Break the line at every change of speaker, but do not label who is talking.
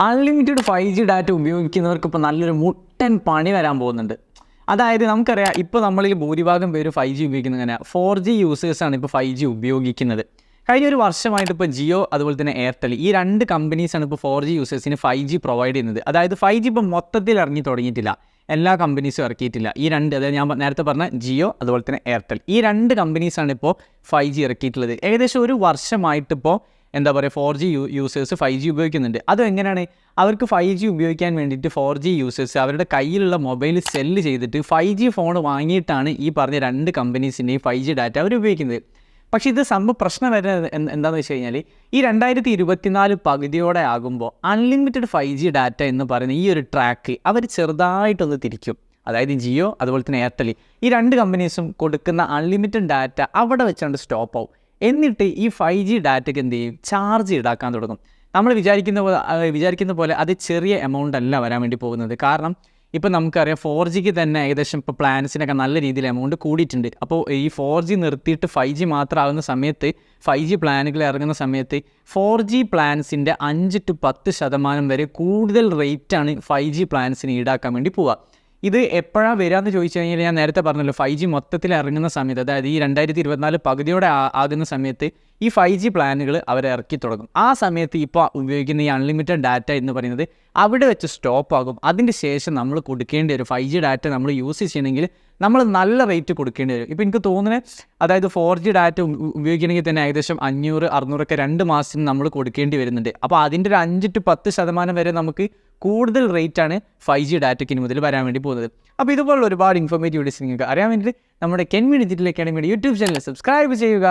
Unlimited 5G data ഉപയോഗിക്കുന്നവർക്ക് ഇപ്പോൾ നല്ലൊരു മുട്ടൻ പണി വരാൻ പോകുന്നുണ്ട്. അതായത് നമുക്കറിയാം, ഇപ്പോൾ നമ്മളിൽ ഭൂരിഭാഗം പേര് 5G ഉപയോഗിക്കുന്നത് എങ്ങനെയാണ്, 4G യൂസേഴ്സാണ് ഇപ്പോൾ 5G ഉപയോഗിക്കുന്നത്. കഴിഞ്ഞ ഒരു വർഷമായിട്ട് ഇപ്പോൾ ജിയോ അതുപോലെ തന്നെ എയർടെൽ ഈ രണ്ട് കമ്പനീസാണ് ഇപ്പോൾ 4G യൂസേഴ്സിന് 5G പ്രൊവൈഡ് ചെയ്യുന്നത്. അതായത് 5G ഇപ്പോൾ മൊത്തത്തിൽ ഇറങ്ങി തുടങ്ങിയിട്ടില്ല, എല്ലാ കമ്പനീസും ഇറക്കിയിട്ടില്ല. ഈ രണ്ട്, അതായത് ഞാൻ നേരത്തെ പറഞ്ഞ ജിയോ അതുപോലെ തന്നെ എയർടെൽ, ഈ രണ്ട് കമ്പനീസാണ് ഇപ്പോൾ 5G ഇറക്കിയിട്ടുള്ളത്. ഏകദേശം ഒരു വർഷമായിട്ടിപ്പോൾ എന്താ പറയുക 4G യൂസേഴ്സ് 5G ഉപയോഗിക്കുന്നുണ്ട്. അതും എങ്ങനെയാണ്, അവർക്ക് 5G ഉപയോഗിക്കാൻ വേണ്ടിയിട്ട് 4G യൂസേഴ്സ് അവരുടെ കയ്യിലുള്ള മൊബൈൽ സെല്ല് ചെയ്തിട്ട് 5G ഫോൺ വാങ്ങിയിട്ടാണ് ഈ പറഞ്ഞ രണ്ട് കമ്പനീസിൻ്റെയും 5G ഡാറ്റ അവർ ഉപയോഗിക്കുന്നത്. പക്ഷേ ഇത് പ്രശ്നം വരുന്നത് എന്താണെന്ന് വെച്ച് കഴിഞ്ഞാൽ, ഈ 2024 പകുതിയോടെ ആകുമ്പോൾ അൺലിമിറ്റഡ് 5G ഡാറ്റ എന്ന് പറയുന്ന ഈ ഒരു ട്രാക്ക് അവർ ചെറുതായിട്ടൊന്ന് തിരിക്കും. അതായത് ജിയോ അതുപോലെ തന്നെ എയർടെൽ ഈ രണ്ട് കമ്പനീസും കൊടുക്കുന്ന അൺലിമിറ്റഡ് ഡാറ്റ അവിടെ വെച്ചാണ്ട് സ്റ്റോപ്പ് ആവും. എന്നിട്ട് ഈ 5G ഡാറ്റയ്ക്ക് എന്ത് ചെയ്യും, ചാർജ് ഈടാക്കാൻ തുടങ്ങും. നമ്മൾ വിചാരിക്കുന്ന പോലെ അത് ചെറിയ എമൗണ്ട് അല്ല വരാൻ വേണ്ടി പോകുന്നത്. കാരണം ഇപ്പോൾ നമുക്കറിയാം 4Gക്ക് തന്നെ ഏകദേശം ഇപ്പോൾ പ്ലാൻസിനൊക്കെ നല്ല രീതിയിൽ എമൗണ്ട് കൂടിയിട്ടുണ്ട്. അപ്പോൾ ഈ 4G നിർത്തിയിട്ട് 5G മാത്രമാകുന്ന സമയത്ത്, 5G പ്ലാനുകൾ ഇറങ്ങുന്ന സമയത്ത് 4G പ്ലാൻസിൻ്റെ 5 to 10% വരെ കൂടുതൽ റേറ്റാണ് 5G പ്ലാൻസിന് ഈടാക്കാൻ വേണ്ടി പോവുക. ഇത് എപ്പോഴാണ് വരികയെന്ന് ചോദിച്ചു കഴിഞ്ഞാൽ, ഞാൻ നേരത്തെ പറഞ്ഞല്ലോ, 5G മൊത്തത്തിൽ ഇറങ്ങുന്ന സമയത്ത്, അതായത് ഈ 2024 പകുതിയോടെ ആകുന്ന സമയത്ത് ഈ 5G പ്ലാനുകൾ അവർ ഇറക്കി തുടങ്ങും. ആ സമയത്ത് ഇപ്പോൾ ഉപയോഗിക്കുന്ന ഈ അൺലിമിറ്റഡ് ഡാറ്റ എന്ന് പറയുന്നത് അവിടെ വെച്ച് സ്റ്റോപ്പ് ആകും. അതിൻ്റെ ശേഷം നമ്മൾ കൊടുക്കേണ്ടി വരും. 5G ഡാറ്റ നമ്മൾ യൂസ് ചെയ്യണമെങ്കിൽ നമ്മൾ നല്ല റേറ്റ് കൊടുക്കേണ്ടി വരും. ഇപ്പോൾ എനിക്ക് തോന്നുന്നത്, അതായത് 4G ഡാറ്റ ഉപയോഗിക്കണമെങ്കിൽ തന്നെ ഏകദേശം 500-600 2 മാസത്തിന് നമ്മൾ കൊടുക്കേണ്ടി വരുന്നുണ്ട്. അപ്പോൾ അതിൻ്റെ ഒരു 5 to 10% വരെ നമുക്ക് കൂടുതൽ റേറ്റാണ് 5G ഡാറ്റയ്ക്ക് ഇനി മുതൽ വരാൻ വേണ്ടി പോകുന്നത്. അപ്പോൾ ഇതുപോലുള്ള ഒരുപാട് ഇൻഫോർമേറ്റീവ് വീഡിയോസ് നിങ്ങൾക്ക് അറിയാൻ വേണ്ടിയിട്ട് നമ്മുടെ കെൻവി ഡിജിറ്റൽ അക്കാഡമിയുടെ യൂട്യൂബ് ചാനൽ സബ്സ്ക്രൈബ് ചെയ്യുക.